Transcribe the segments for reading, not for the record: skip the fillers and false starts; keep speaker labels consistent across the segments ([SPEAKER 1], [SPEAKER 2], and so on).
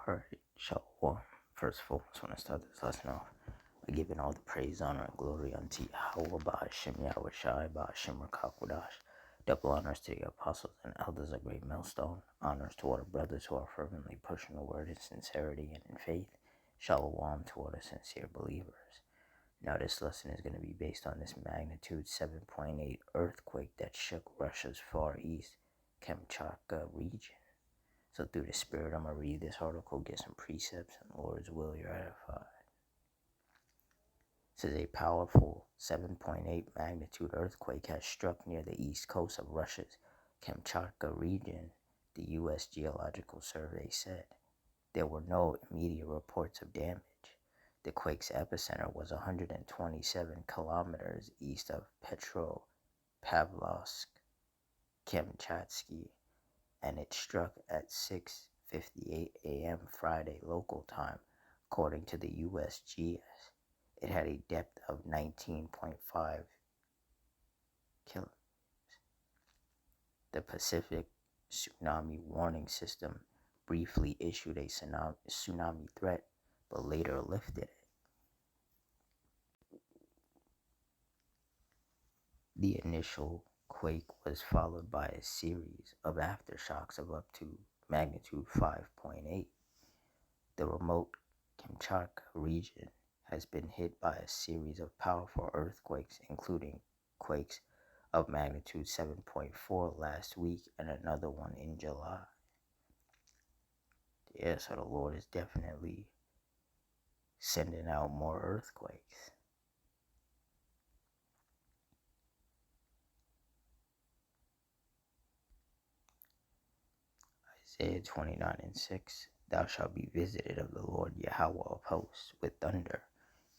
[SPEAKER 1] Alright, Shalom. First of all, I just want to start this lesson off by giving all the praise, honor, and glory unto Yahweh, Ba'ashem Yahweh Shai, Ba'ashem Rakakwadash. Double honors to the apostles and elders of Great Millstone. Honors to all the brothers who are fervently pushing the word in sincerity and in faith. Shalom to all the sincere believers. Now, this lesson is going to be based on this magnitude 7.8 earthquake that shook Russia's Far East Kamchatka region. So through the Spirit, I'm going to read this article, get some precepts, and Lord's will, you're edified. It says a powerful 7.8 magnitude earthquake has struck near the east coast of Russia's Kamchatka region, the U.S. Geological Survey said. There were no immediate reports of damage. The quake's epicenter was 127 kilometers east of Petropavlovsk, Kamchatsky, and it struck at 6:58 a.m. Friday local time, according to the USGS. It had a depth of 19.5 kilometers. The Pacific Tsunami Warning System briefly issued a tsunami threat, but later lifted it. The initial quake was followed by a series of aftershocks of up to magnitude 5.8. The remote Kamchatka region has been hit by a series of powerful earthquakes, including quakes of magnitude 7.4 last week and another one in July. Yeah, so the Lord is definitely sending out more earthquakes. Isaiah 29:6, Thou shalt be visited of the Lord Yahweh of hosts with thunder,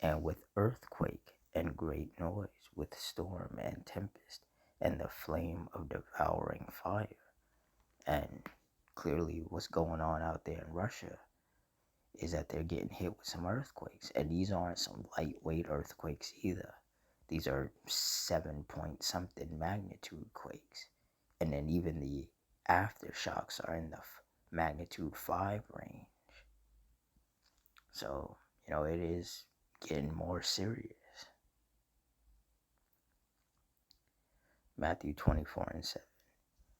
[SPEAKER 1] and with earthquake, and great noise, with storm and tempest, and the flame of devouring fire. And clearly what's going on out there in Russia is that they're getting hit with some earthquakes. And these aren't some lightweight earthquakes either. These are 7-point-something magnitude quakes. And then even the aftershocks are in the magnitude 5 range. So, it is getting more serious. Matthew 24:7.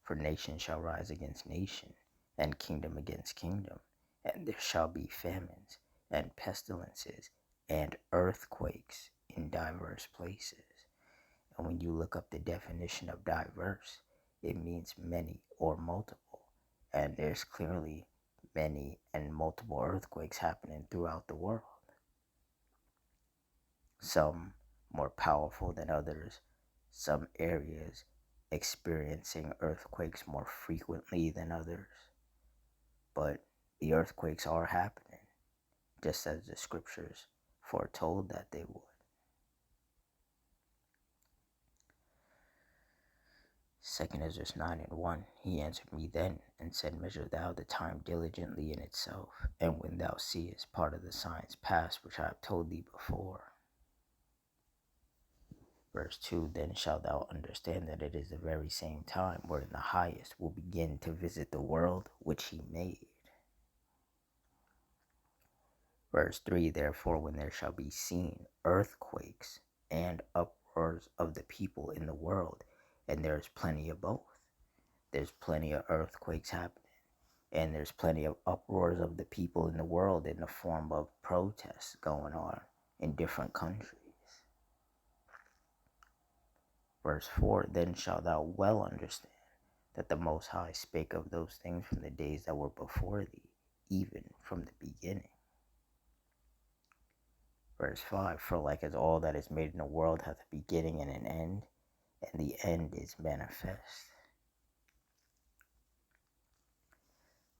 [SPEAKER 1] For nation shall rise against nation, and kingdom against kingdom, and there shall be famines, and pestilences, and earthquakes in diverse places. And when you look up the definition of diverse, it means many or multiple. And there's clearly many and multiple earthquakes happening throughout the world. Some more powerful than others, some areas experiencing earthquakes more frequently than others. But the earthquakes are happening, just as the scriptures foretold that they would. 2 Ezra 9:1, He answered me then, and said, Measure thou the time diligently in itself, and when thou seest part of the signs pass which I have told thee before. Verse 2, Then shalt thou understand that it is the very same time wherein the Highest will begin to visit the world which he made. Verse 3, Therefore when there shall be seen earthquakes and uproars of the people in the world, and there's plenty of both. There's plenty of earthquakes happening, and there's plenty of uproars of the people in the world in the form of protests going on in different countries. Verse 4, Then shalt thou well understand that the Most High spake of those things from the days that were before thee, even from the beginning. Verse 5, For like as all that is made in the world hath a beginning and an end, and the end is manifest.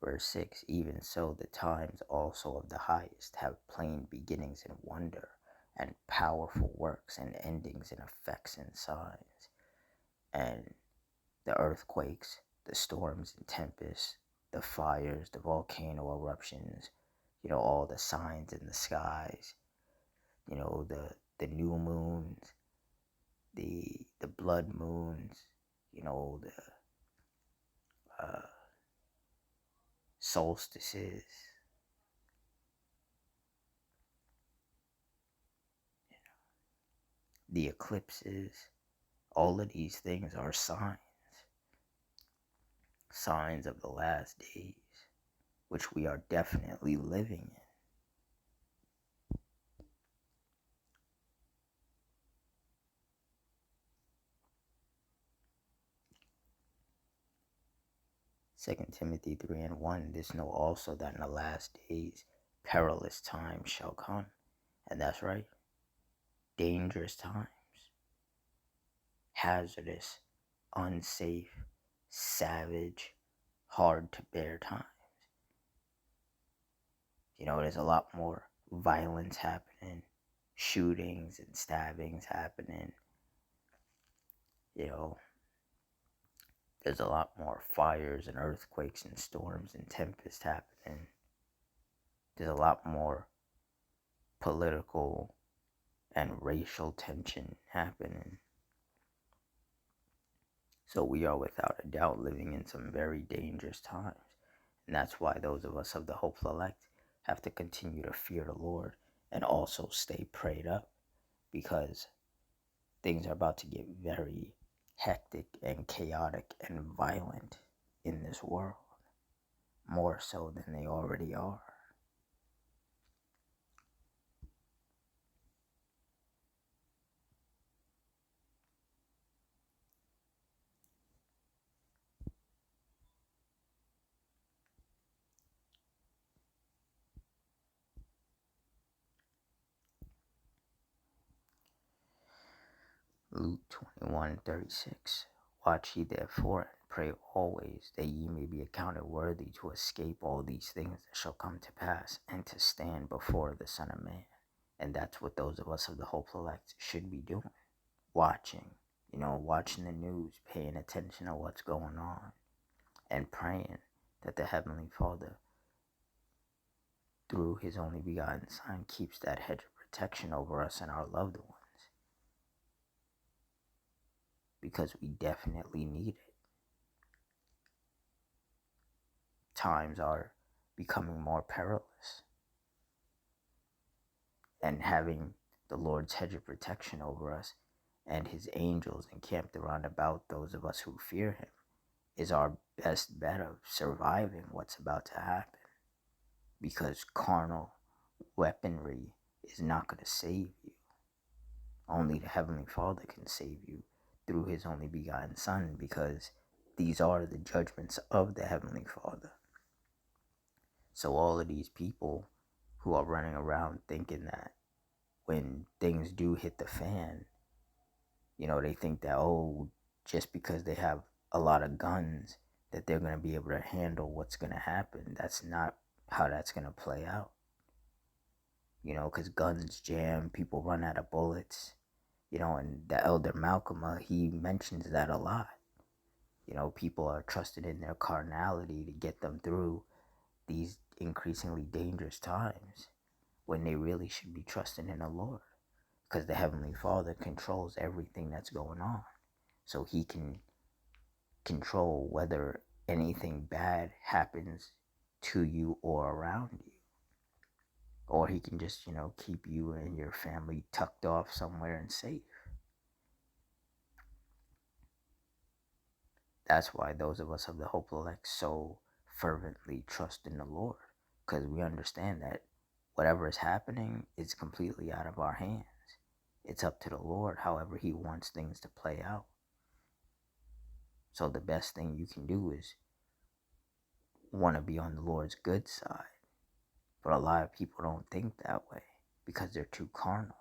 [SPEAKER 1] Verse 6, Even so the times also of the Highest have plain beginnings in wonder, and powerful works, and endings in effects and signs. And the earthquakes, the storms and tempests, the fires, the volcano eruptions, all the signs in the skies, the new moons, the blood moons, the solstices, the eclipses, all of these things are signs of the last days, which we are definitely living in. 2 Timothy 3:1, this know also that in the last days perilous times shall come. And that's right. Dangerous times. Hazardous, unsafe, savage, hard to bear times. There's a lot more violence happening, shootings and stabbings happening. There's a lot more fires and earthquakes and storms and tempests happening. There's a lot more political and racial tension happening. So we are without a doubt living in some very dangerous times. And that's why those of us of the hopeful elect have to continue to fear the Lord and also stay prayed up, because things are about to get very hectic and chaotic and violent in this world, more so than they already are. Luke 21:36. Watch ye therefore and pray always, that ye may be accounted worthy to escape all these things that shall come to pass, and to stand before the Son of Man. And that's what those of us of the hopeful elect should be doing. Watching the news, paying attention to what's going on, and praying that the Heavenly Father, through His only begotten Son, keeps that hedge of protection over us and our loved ones. Because we definitely need it. Times are becoming more perilous. And having the Lord's hedge of protection over us and His angels encamped around about those of us who fear Him is our best bet of surviving what's about to happen. Because carnal weaponry is not going to save you. Only the Heavenly Father can save you through His only begotten Son, because these are the judgments of the Heavenly Father. So all of these people who are running around thinking that when things do hit the fan, they think that, just because they have a lot of guns, that they're going to be able to handle what's going to happen. That's not how that's going to play out. Because guns jam, people run out of bullets. And the elder Malcolm, he mentions that a lot. People are trusted in their carnality to get them through these increasingly dangerous times, when they really should be trusting in the Lord, because the Heavenly Father controls everything that's going on. So He can control whether anything bad happens to you or around you. Or He can just, keep you and your family tucked off somewhere and safe. That's why those of us of the hopeful elect so fervently trust in the Lord, because we understand that whatever is happening is completely out of our hands. It's up to the Lord however He wants things to play out. So the best thing you can do is want to be on the Lord's good side. But a lot of people don't think that way because they're too carnal.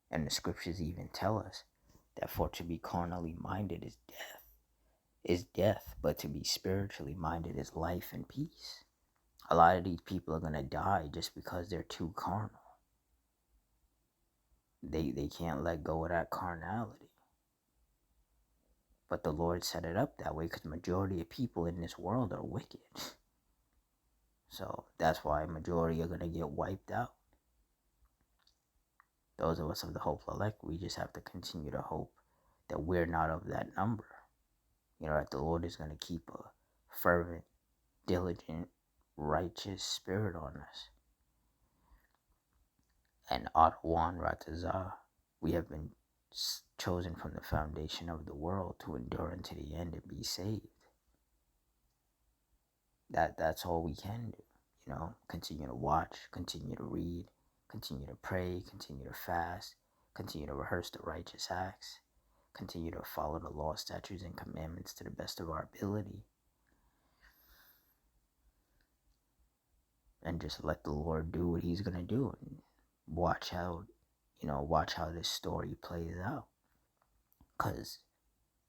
[SPEAKER 1] And the scriptures even tell us that for to be carnally minded is death, but to be spiritually minded is life and peace. A lot of these people are going to die just because they're too carnal. They can't let go of that carnality. But the Lord set it up that way because the majority of people in this world are wicked. So that's why a majority are going to get wiped out. Those of us of the hopeful elect, we just have to continue to hope that we're not of that number. That the Lord is going to keep a fervent, diligent, righteous spirit on us. And Adwan Ratazah, We have been chosen from the foundation of the world to endure unto the end and be saved. That's all we can do. Continue to watch, continue to read, continue to pray, continue to fast, continue to rehearse the righteous acts, continue to follow the law, statutes, and commandments to the best of our ability, and just let the Lord do what he's going to do, and watch how this story plays out, because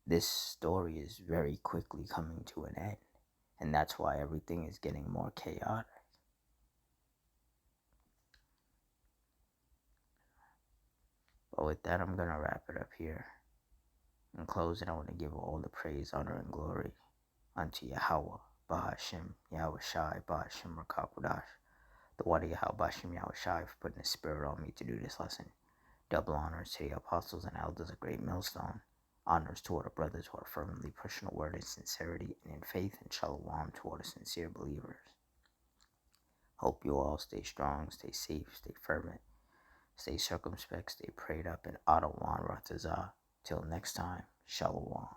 [SPEAKER 1] this story is very quickly coming to an end, and that's why everything is getting more chaotic. But with that, I'm going to wrap it up here. In closing, I want to give all the praise, honor, and glory unto Yahweh, Bahashim, Yahweh Shai, Bahashim Rakakudash, the Wadi Yahweh Bahashim Yahweh Shai, for putting the spirit on me to do this lesson. Double honors to the apostles and elders of Great Millstone. Honors to all the brothers who are firmly pushing the word in sincerity and in faith, and shalom to all the sincere believers. Hope you all stay strong, stay safe, stay fervent, stay circumspect, stay prayed up, and Adawan Ratazah. Till next time, shalom.